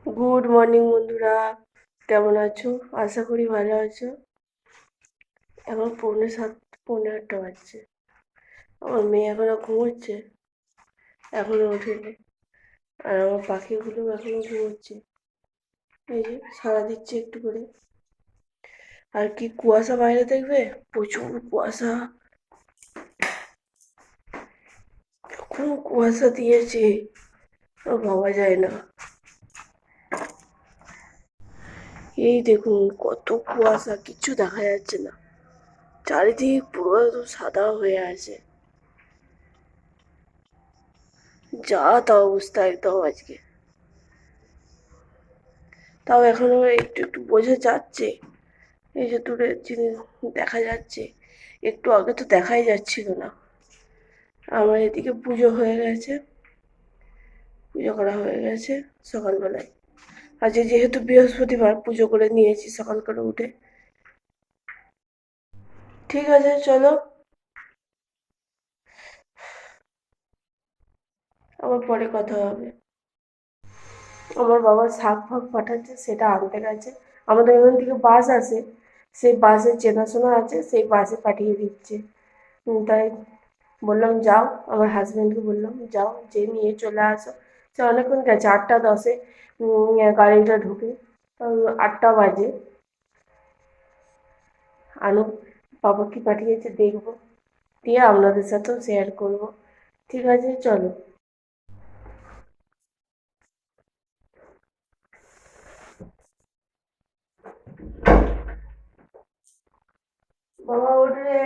Good morning বন্ধুরা, কেমন আছো? আশা করি ভালো আছো। এখন 7:45, 8:30 বাজছে। আমার মেয়ে এখনো ঘুমোচ্ছে, এখনো ওঠেনি। আর আমার পাখিগুলো এখনো ঘুমোচ্ছে। এই যে সাড়া দিচ্ছে একটু করে। আর কি কুয়াশা বাইরে দেখবে, প্রচুর কুয়াশা। এখন কুয়াশা দিয়েছে, ভাবা যায় না। এই দেখুন কত কুয়াশা, কিচ্ছু দেখা যাচ্ছে না। চারিদিক পুরো একদম সাদা হয়ে আছে। যা তা অবস্থা একদম আজকে। তাও এখনো একটু একটু বোঝা যাচ্ছে। এই যে দূরে জিনিস দেখা যাচ্ছে, একটু আগে তো দেখাই যাচ্ছিল না। আমার এদিকে পুজো হয়ে গেছে, পুজো করা হয়ে গেছে সকালবেলায়। আজকে যেহেতু বৃহস্পতিবার, পুজো করে নিয়েছি সকাল করে উঠে। ঠিক আছে, চলো আবার পরে কথা হবে। আমার বাবা শাক ফাক পাঠাচ্ছে, সেটা আনতে গেছে। আমাদের এখান থেকে বাস আসে, সেই বাসে চেনাশোনা আছে, সেই বাসে পাঠিয়ে দিচ্ছে। তাই বললাম যাও, আমার হাজব্যান্ডকে বললাম যাও, যে নিয়ে চলে আসো। সে অনেকক্ষণ গেছে, 8:10-এ গাড়িটা ঢুকে। 8টা বাজে। আনুক, বাবা কি পাঠিয়েছে দেখবো, দিয়ে আপনাদের সাথেও শেয়ার করব। ঠিক আছে, চলো। বাবা ওঠে।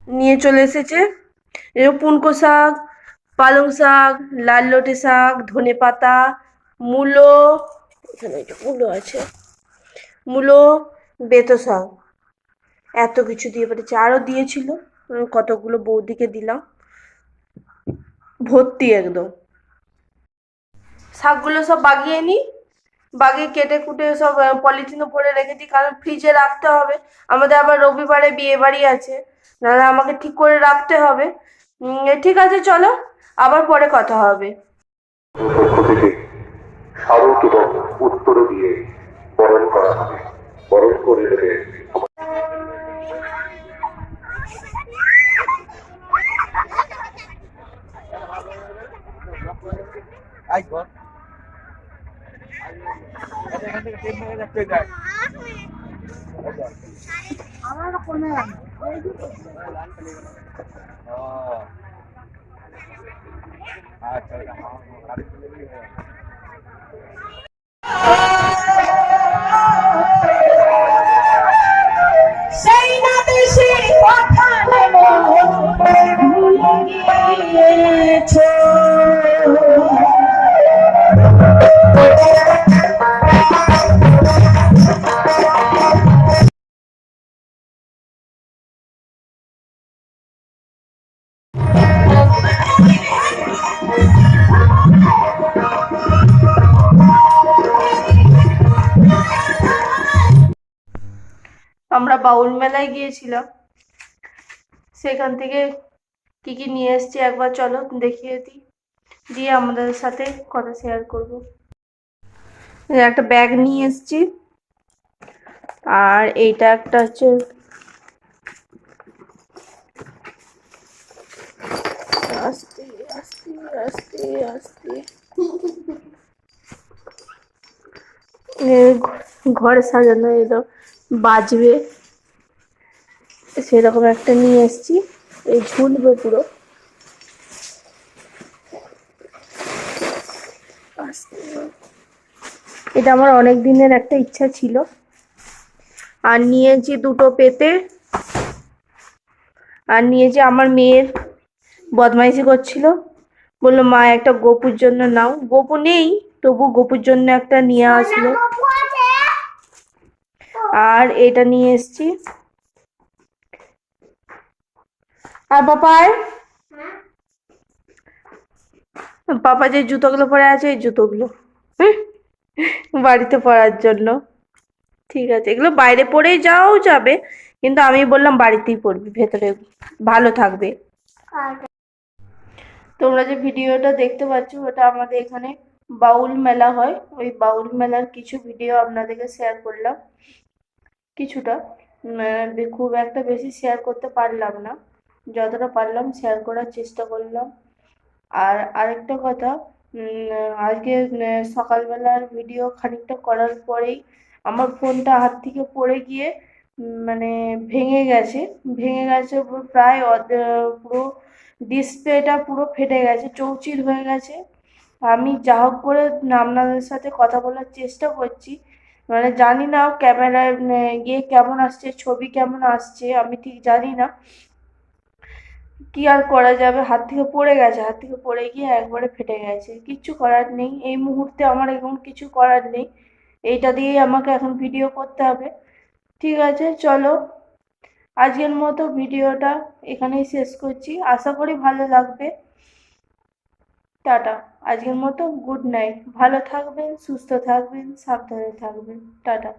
নিয়ে চলে এসেছে এরকম পুনকো শাক, পালং শাক, লাল লটে শাক, ধনে পাতা, মূলো। এখানে একটা মূলো আছে, মূলো, বেতো শাক, এত কিছু দিয়ে পাঠিয়েছে। আরো দিয়েছিল, কতগুলো বৌদিকে দিলাম। ভর্তি একদম। শাকগুলো সব বাগিয়ে নিই, বাগিয়ে কেটে কুটে সব পলিথিনে ভরে রেখে দিই, কারণ ফ্রিজে রাখতে হবে। আমাদের আবার রবিবারে বিয়ে বাড়ি আছে, নাহলে আমাকে ঠিক করে রাখতে হবে। ঠিক আছে, চলো আবার পরে কথা হবে। পদ্ধতিতে স্মারক এবং উত্তর দিয়ে বরণ করা হবে। বরণ করে দেবে সেই না দেশের কথা ভুলে গিয়েছো। আমরা বাউল মেলায় গিয়েছিলাম, সেখান থেকে কি কি নিয়ে এসেছি একবার চলো দেখিয়ে দিই, দিয়ে আমাদের সাথে কথা শেয়ার করব। একটা ব্যাগ নিয়ে এসেছি, আর এইটা একটা হচ্ছে আস্তে আস্তে আস্তে আস্তে ঘর সাজানো এলো, বাজবে সেরকম একটা নিয়ে এসেছি। এই ঝুলবে পুরো। এটা আমার অনেক দিনের একটা ইচ্ছা ছিল। আর নিয়েছি দুটো পেতে, আর নিয়েছি আমার মেয়ের বদমাইশি করছিল, বললো মা একটা গপুর জন্য নাও। গপু নেই, তবু গপুর জন্য একটা নিয়ে আসলো। আর এটা নিয়ে এসেছি। আর পাপাই, পাপা যে জুতোগুলো পরে আছে এই জুতোগুলো বাড়িতে পরার জন্য। ঠিক আছে, এগুলো বাইরে পরেই যাওয়াও যাবে, কিন্তু আমি বললাম বাড়িতেই পরবি, ভেতরে ভালো থাকবে। তোমরা যে ভিডিওটা দেখতে পাচ্ছ ওটা আমাদের এখানে বাউল মেলা হয়, ওই বাউল মেলার কিছু ভিডিও আপনাদেরকে শেয়ার করলাম, কিছুটা। খুব একটা বেশি শেয়ার করতে পারলাম না, যতটা পারলাম শেয়ার করার চেষ্টা করলাম। আর আরেকটা কথা, আজকে সকালবেলার ভিডিও খানিকটা করার পরেই আমার ফোনটা হাত থেকে পড়ে গিয়ে মানে ভেঙে গেছে প্রায় পুরো ডিসপ্লেটা পুরো ফেটে গেছে, চৌচির হয়ে গেছে। আমি যা হোক করে আপনাদের সাথে কথা বলার চেষ্টা করছি, মানে জানি না ক্যামেরায় গিয়ে কেমন আসছে, ছবি কেমন আসছে আমি ঠিক জানি না। কি আর করা যাবে, হাত থেকে পড়ে গেছে, হাত থেকে পড়ে গিয়ে একবারে ফেটে গেছে, কিচ্ছু করার নেই। এই মুহূর্তে আমার এখন কিছু করার নেই, এইটা দিয়েই আমাকে এখন ভিডিও করতে হবে। ঠিক আছে, চলো আজকের মতো ভিডিওটা এখানেই শেষ করছি, আশা করি ভালো লাগবে। টাটা, আজকের মতো গুড নাইট, ভালো থাকবেন, সুস্থ থাকবেন, সাবধানে থাকবেন, টাটা।